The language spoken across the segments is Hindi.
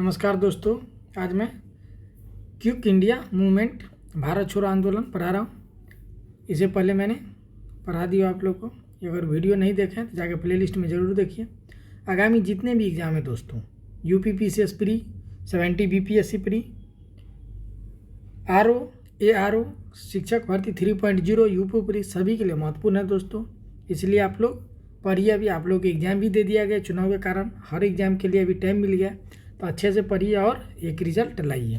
नमस्कार दोस्तों, आज मैं क्विट इंडिया मूवमेंट भारत छोड़ो आंदोलन पढ़ा रहा हूँ। इसे पहले मैंने पढ़ा दिया आप लोग को। अगर वीडियो नहीं देखें तो जाकर प्लेलिस्ट में ज़रूर देखिए। आगामी जितने भी एग्ज़ाम है दोस्तों, UPPCS pre, 70 BPSC pre, RO, ARO, शिक्षक भर्ती 3.0, यूपी प्री, सभी के लिए महत्वपूर्ण है दोस्तों। इसलिए आप लोग पढ़िए। अभी आप लोग एग्ज़ाम भी दे दिया गया चुनाव के कारण, हर एग्ज़ाम के लिए अभी टाइम मिल गया, तो अच्छे से पढ़िए और एक रिजल्ट लाइए।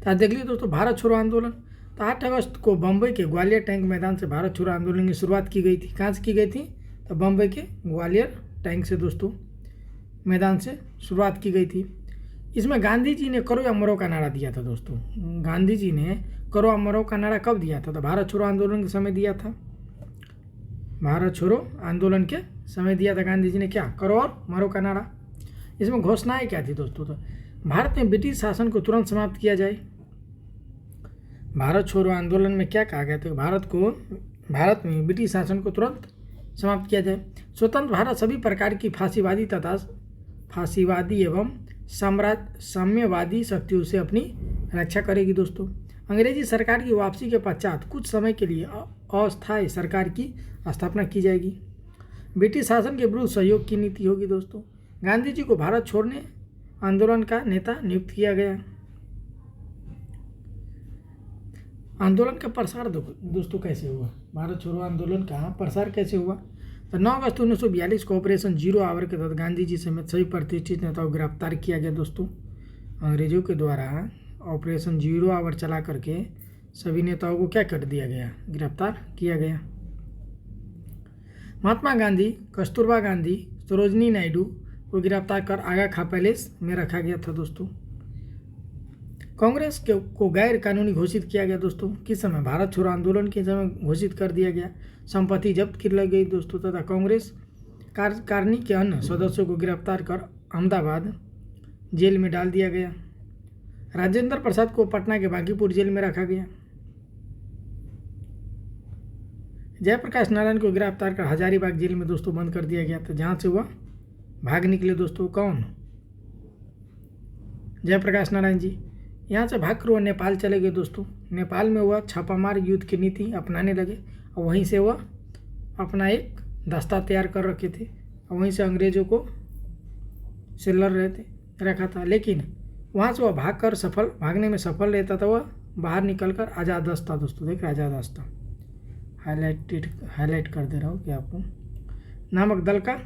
तो आज देख लीजिए दोस्तों, भारत छोड़ो आंदोलन। तो 8 अगस्त को बम्बई के ग्वालियर टैंक मैदान से भारत छोड़ो आंदोलन की शुरुआत की गई थी। कहाँ से की गई थी? तो बम्बई के ग्वालियर टैंक से दोस्तों मैदान से शुरुआत की गई थी। इसमें गांधी जी ने करो या मरो का नारा दिया था दोस्तों। गांधी जी ने करो या मरो का नारा कब दिया था? तो भारत छोड़ो आंदोलन के समय दिया था। भारत छोड़ो आंदोलन के समय दिया था गांधी जी ने, क्या? करो और मरो का नारा। इसमें घोषणाएं क्या थी दोस्तों? तो भारत में ब्रिटिश शासन को तुरंत समाप्त किया जाए। भारत छोड़ो आंदोलन में क्या कहा गया था? भारत में ब्रिटिश शासन को तुरंत समाप्त किया जाए। स्वतंत्र भारत सभी प्रकार की फांसीवादी एवं साम्यवादी शक्तियों से अपनी रक्षा करेगी दोस्तों। अंग्रेजी सरकार की वापसी के पश्चात कुछ समय के लिए अस्थायी सरकार की स्थापना की जाएगी। ब्रिटिश शासन के विरुद्ध सहयोग की नीति होगी दोस्तों। गांधी जी को भारत छोड़ने आंदोलन का नेता नियुक्त किया गया। आंदोलन का प्रसार दोस्तों कैसे हुआ? भारत छोड़ो आंदोलन का प्रसार कैसे हुआ? तो 9 अगस्त 1942 को ऑपरेशन जीरो आवर के तहत गांधी जी समेत सभी प्रतिष्ठित नेताओं को गिरफ्तार किया गया दोस्तों। अंग्रेजों के द्वारा ऑपरेशन जीरो आवर चला करके सभी नेताओं को क्या कर दिया गया? गिरफ्तार किया गया। महात्मा गांधी, कस्तूरबा गांधी, सरोजनी नायडू को गिरफ्तार कर आगा खा पैलेस में रखा गया था दोस्तों। कांग्रेस को गैर कानूनी घोषित किया गया दोस्तों। किस समय? भारत छोड़ो आंदोलन के समय घोषित कर दिया गया। संपत्ति जब्त की लग गई दोस्तों, तथा कांग्रेस कार्यकारिणी के अन्य सदस्यों को गिरफ्तार कर अहमदाबाद जेल में डाल दिया गया। राजेंद्र प्रसाद को पटना के बांकीपुर जेल में रखा गया। जयप्रकाश नारायण को गिरफ्तार कर हजारीबाग जेल में दोस्तों बंद कर दिया गया था, जहाँ से वह भाग निकले दोस्तों। कौन? जयप्रकाश नारायण जी। यहाँ से भाग कर वह नेपाल चले गए दोस्तों। नेपाल में वह छापामार युद्ध की नीति अपनाने लगे और वहीं से वह अपना एक दस्ता तैयार कर रखे थे और वहीं से अंग्रेजों को से लड़ रखा था। लेकिन वहाँ से वह भागने में सफल रहता था। वह बाहर निकल कर आज़ाद दस्ता दोस्तों, देख रहे आज़ाद दस्ता हाईलाइट कर दे रहा हूँ कि आपको, नामक दल का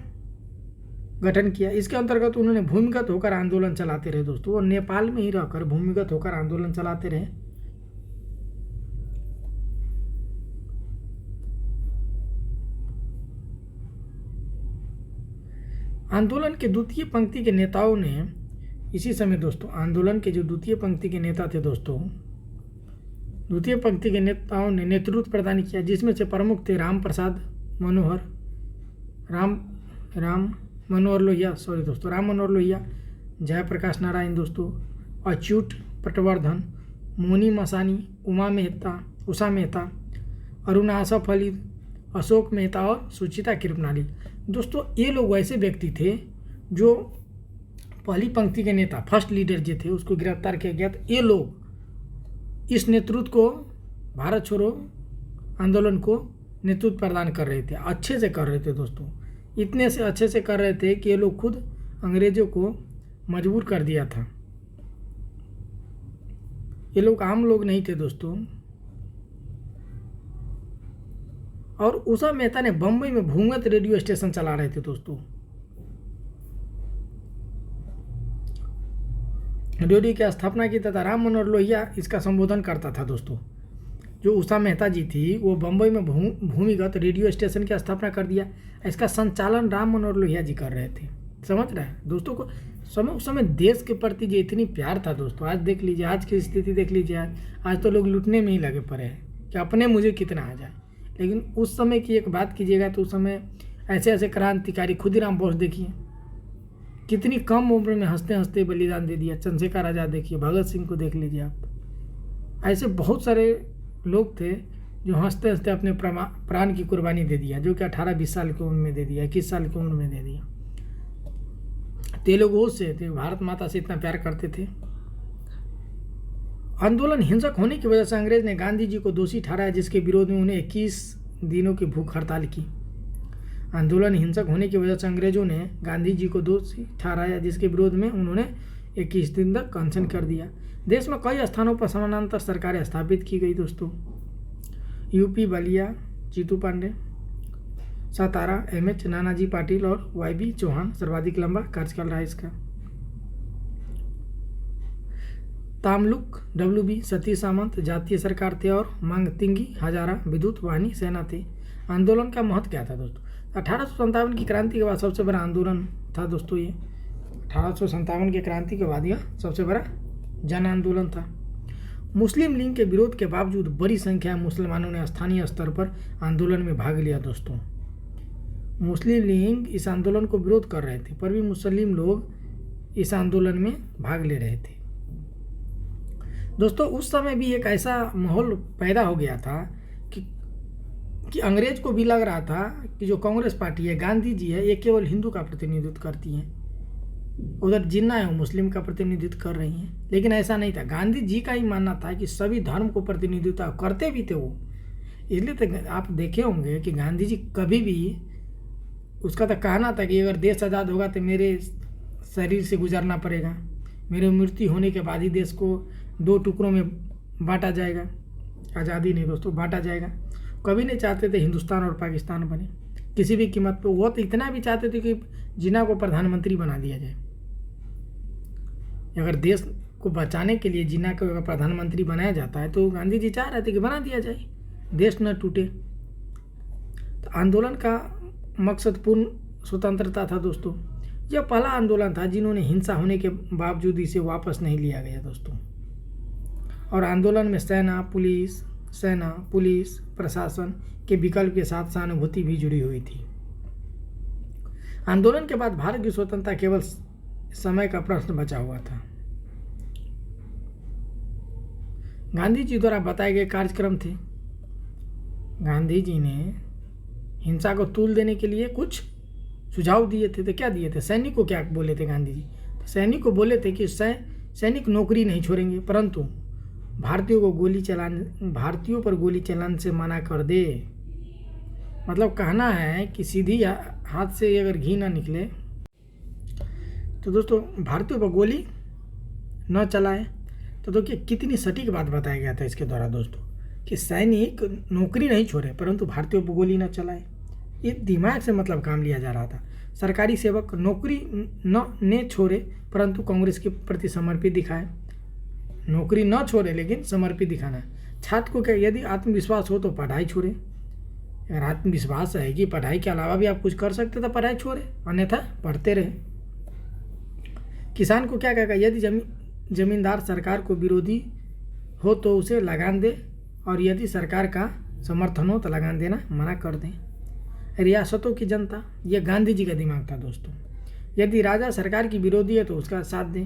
गठन किया। इसके अंतर्गत उन्होंने भूमिगत होकर आंदोलन चलाते रहे दोस्तों। वो नेपाल में ही रहकर भूमिगत होकर आंदोलन चलाते रहे। आंदोलन के द्वितीय पंक्ति के नेताओं ने इसी समय दोस्तों, आंदोलन के जो द्वितीय पंक्ति के नेता थे दोस्तों, द्वितीय पंक्ति के नेताओं ने नेतृत्व प्रदान किया, जिसमें से प्रमुख थे राम मनोहर लोहिया, जयप्रकाश नारायण दोस्तों, अच्युत पटवर्धन, मोनी मसानी, उषा मेहता, अरुणा आसफ अली, अशोक मेहता और सुचिता कृपनाली दोस्तों। ये लोग वैसे व्यक्ति थे जो पहली पंक्ति के नेता, फर्स्ट लीडर जो थे, उसको गिरफ्तार किया गया। तो ये लोग इस नेतृत्व को, भारत छोड़ो आंदोलन को नेतृत्व प्रदान कर रहे थे, अच्छे से कर रहे थे दोस्तों। इतने से अच्छे से कर रहे थे कि ये लोग खुद अंग्रेजों को मजबूर कर दिया था। ये लोग आम लोग नहीं थे दोस्तों। और उषा मेहता ने बम्बई में भूमिगत रेडियो स्टेशन चला रहे थे दोस्तों। रेडियो की स्थापना की तथा राम मनोहर लोहिया इसका संबोधन करता था दोस्तों। जो उषा मेहता जी थी वो बम्बई में भूमिगत रेडियो स्टेशन की स्थापना कर दिया। इसका संचालन राम मनोहर लोहिया जी कर रहे थे। समझ रहे हैं दोस्तों को? उस समय देश के प्रति जो इतनी प्यार था दोस्तों। आज देख लीजिए, आज की स्थिति देख लीजिए। आज तो लोग लूटने में ही लगे पड़े हैं कि अपने मुझे कितना आ जाए। लेकिन उस समय की एक बात कीजिएगा तो उस समय ऐसे ऐसे क्रांतिकारी, खुदीराम बोस देखिए कितनी कम उम्र में हंसते हंसते बलिदान दे दिया। चंद्रशेखर आज़ाद देखिए, भगत सिंह को देख लीजिए आप। ऐसे बहुत सारे लोग थे जो हंसते हंसते अपने प्राण की कुर्बानी दे दिया, जो कि 18-20 साल की उम्र में दे दिया, 21 साल की उम्र में दे दिया। तेलुगु से थे, भारत माता से इतना प्यार करते थे। आंदोलन हिंसक होने की वजह से अंग्रेज ने गांधी जी को दोषी ठहराया, जिसके विरोध में उन्हें 21 दिनों की भूख हड़ताल की। आंदोलन हिंसक होने की वजह से अंग्रेजों ने गांधी जी को दोषी ठहराया, जिसके विरोध में उन्होंने 21 दिन तक अनशन कर दिया। देश में कई स्थानों पर समानांतर सरकारें स्थापित की गई दोस्तों। यूपी बलिया जीतू पांडे, सातारा एमएच नानाजी पाटिल और वाईबी चौहान, सर्वाधिक लंबा कार्यकाल रहा इसका। तामलुक डब्ल्यूबी सतीश सामंत जातीय सरकार थे और मांगतिंगी हजारा विद्युत वाहिनी सेना थे। आंदोलन का महत्व क्या था दोस्तों? 1857 की क्रांति के बाद सबसे बड़ा आंदोलन था दोस्तों ये। 1857 की क्रांति के बाद यह सबसे बड़ा जन आंदोलन था। मुस्लिम लीग के विरोध के बावजूद बड़ी संख्या में मुसलमानों ने स्थानीय स्तर पर आंदोलन में भाग लिया दोस्तों। मुस्लिम लीग इस आंदोलन को विरोध कर रहे थे, पर भी मुस्लिम लोग इस आंदोलन में भाग ले रहे थे दोस्तों। उस समय भी एक ऐसा माहौल पैदा हो गया था कि अंग्रेज को भी लग रहा था कि जो कांग्रेस पार्टी है, गांधी जी है, ये केवल हिंदू का प्रतिनिधित्व करती है, उधर जिन्ना है वो मुस्लिम का प्रतिनिधित्व कर रही हैं। लेकिन ऐसा नहीं था। गांधी जी का ही मानना था कि सभी धर्म को प्रतिनिधित्व करते भी थे वो। इसलिए तो आप देखे होंगे कि गांधी जी कभी भी, उसका तो कहना था कि अगर देश आज़ाद होगा तो मेरे शरीर से गुजरना पड़ेगा, मेरे मृत्यु होने के बाद ही देश को 2 टुकड़ों में बांटा जाएगा। आज़ादी नहीं दोस्तों, बांटा जाएगा। कभी नहीं चाहते थे हिंदुस्तान और पाकिस्तान बने किसी भी कीमत पर। वो तो इतना भी चाहते थे कि जिन्ना को प्रधानमंत्री बना दिया जाए। अगर देश को बचाने के लिए जिन्ना को अगर प्रधानमंत्री बनाया जाता है तो गांधी जी चाह रहे थे कि बना दिया जाए, देश न टूटे। तो आंदोलन का मकसद पूर्ण स्वतंत्रता था दोस्तों। यह पहला आंदोलन था जिन्होंने हिंसा होने के बावजूद इसे वापस नहीं लिया गया दोस्तों। और आंदोलन में सेना पुलिस प्रशासन के विकल्प के साथ सहानुभूति भी जुड़ी हुई थी। आंदोलन के बाद भारत की स्वतंत्रता केवल समय का प्रश्न बचा हुआ था। गांधी जी द्वारा बताए गए कार्यक्रम थे। गांधी जी ने हिंसा को तूल देने के लिए कुछ सुझाव दिए थे। तो क्या दिए थे? सैनिक को क्या बोले थे गांधी जी? तो सैनिक को बोले थे कि सैनिक नौकरी नहीं छोड़ेंगे, परंतु भारतीयों पर गोली चलाने से मना कर दे। मतलब कहना है कि सीधी हाथ से अगर घी ना निकले तो दोस्तों भारतीयों पर गोली न चलाए। तो देखिए कितनी सटीक बात बताया गया था इसके द्वारा दोस्तों, कि सैनिक नौकरी नहीं छोड़े परंतु भारतीयों पर गोली न चलाए। ये दिमाग से मतलब काम लिया जा रहा था। सरकारी सेवक नौकरी न छोड़े परंतु कांग्रेस के प्रति समर्पित दिखाए। नौकरी न छोड़े लेकिन समर्पित दिखाना। छात्र को क्या, यदि आत्मविश्वास हो तो पढ़ाई छोड़े। अगर आत्मविश्वास है कि पढ़ाई के अलावा भी आप कुछ कर सकते तो पढ़ाई छोड़े, अन्यथा पढ़ते रहे। किसान को क्या कहेगा? यदि जमींदार सरकार को विरोधी हो तो उसे लगान दे, और यदि सरकार का समर्थन हो तो लगान देना मना कर दें। रियासतों की जनता, यह गांधी जी का दिमाग था दोस्तों। यदि राजा सरकार की विरोधी है तो उसका साथ दें।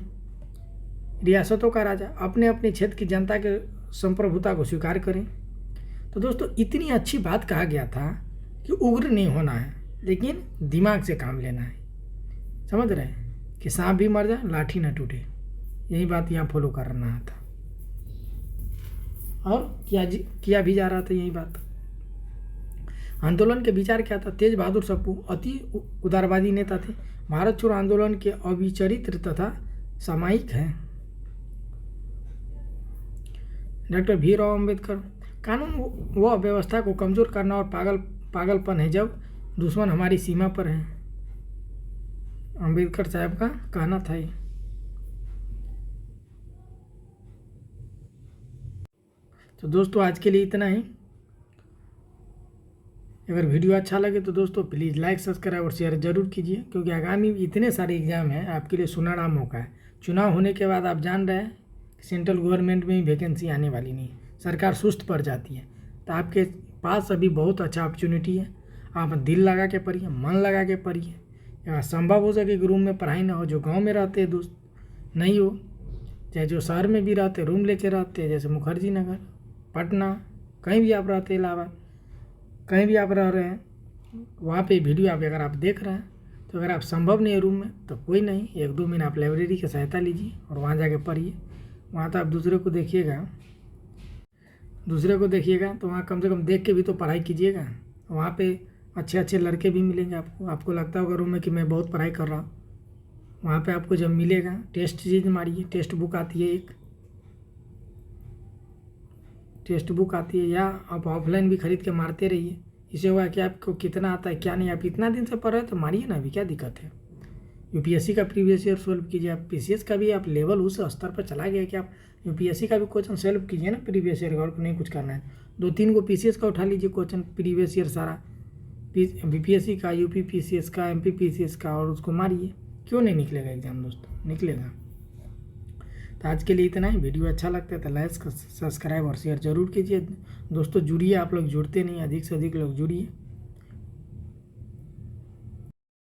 रियासतों का राजा अपने अपने क्षेत्र की जनता के संप्रभुता को स्वीकार करें। तो दोस्तों इतनी अच्छी बात कहा गया था कि उग्र नहीं होना है लेकिन दिमाग से काम लेना है। समझ रहे हैं कि सांप भी मर जाए लाठी ना टूटे। यही बात यहाँ फॉलो करना था और किया भी जा रहा था यही बात। आंदोलन के विचार क्या था? तेज बहादुर सप्पू अति उदारवादी नेता थे। भारत छोड़ो आंदोलन के अविचरित्र तथा सामायिक हैं। डॉक्टर भीमराव अम्बेडकर, कानून व व्यवस्था को कमजोर करना और पागलपन है जब दुश्मन हमारी सीमा पर है। अम्बेडकर साहब का कहना था ये। तो दोस्तों आज के लिए इतना ही। अगर वीडियो अच्छा लगे तो दोस्तों प्लीज़ लाइक सब्सक्राइब और शेयर जरूर कीजिए, क्योंकि आगामी इतने सारे एग्जाम हैं, आपके लिए सुनहरा मौका है। चुनाव होने के बाद आप जान रहे हैं सेंट्रल गवर्नमेंट में ही वैकेंसी आने वाली नहीं, सरकार सुस्त पड़ जाती है। तो आपके पास अभी बहुत अच्छा अपॉर्चुनिटी है। आप दिल लगा के पढ़िए, मन लगा के पढ़िए। अगर संभव हो सके कि रूम में पढ़ाई ना हो, जो गांव में रहते हैं दोस्त नहीं हो, चाहे जो शहर में भी रहते रूम लेके रहते हैं, जैसे मुखर्जी नगर, पटना, कहीं भी आप रहते हैं, इलाहाबाद, कहीं भी आप रह रहे हैं, वहाँ पे वीडियो अगर आप देख रहे हैं तो अगर आप संभव नहीं है रूम में तो कोई नहीं, 1-2 महीना आप लाइब्रेरी की सहायता लीजिए और वहाँ जाके पढ़िए। वहाँ तो आप दूसरे को देखिएगा तो वहाँ कम से कम देख के भी तो पढ़ाई कीजिएगा। वहाँ पे अच्छे अच्छे लड़के भी मिलेंगे आपको लगता होगा रूम में कि मैं बहुत पढ़ाई कर रहा हूँ। वहाँ पे आपको जब मिलेगा टेस्ट चीज मारिए, टेस्ट बुक आती है, एक टेस्ट बुक आती है, या आप ऑफलाइन भी खरीद के मारते रहिए। इससे होगा कि आपको कितना आता है क्या नहीं। आप इतना दिन से पढ़ रहे हो तो मारिए ना, अभी क्या दिक्कत है। यूपीएससी का प्रीवियस ईयर सॉल्व कीजिए। आप पीसीएस का भी आप लेवल उस स्तर पर चला गया कि आप यूपीएससी का भी क्वेश्चन सॉल्व कीजिए ना प्रीवियस ईयर का, और नहीं कुछ करना है 2-3 को पीसीएस का उठा लीजिए क्वेश्चन प्रीवियस ईयर सारा, बीपीएससी का, यूपी पीसीएस का, एमपी पीसीएस का, और उसको मारिए। क्यों नहीं निकलेगा एग्जाम दोस्तों, निकलेगा। तो आज के लिए इतना ही। वीडियो अच्छा लगता है तो लाइक, सब्सक्राइब और शेयर जरूर कीजिए दोस्तों। जुड़िए, आप लोग जुड़ते नहीं, अधिक से अधिक लोग जुड़िए।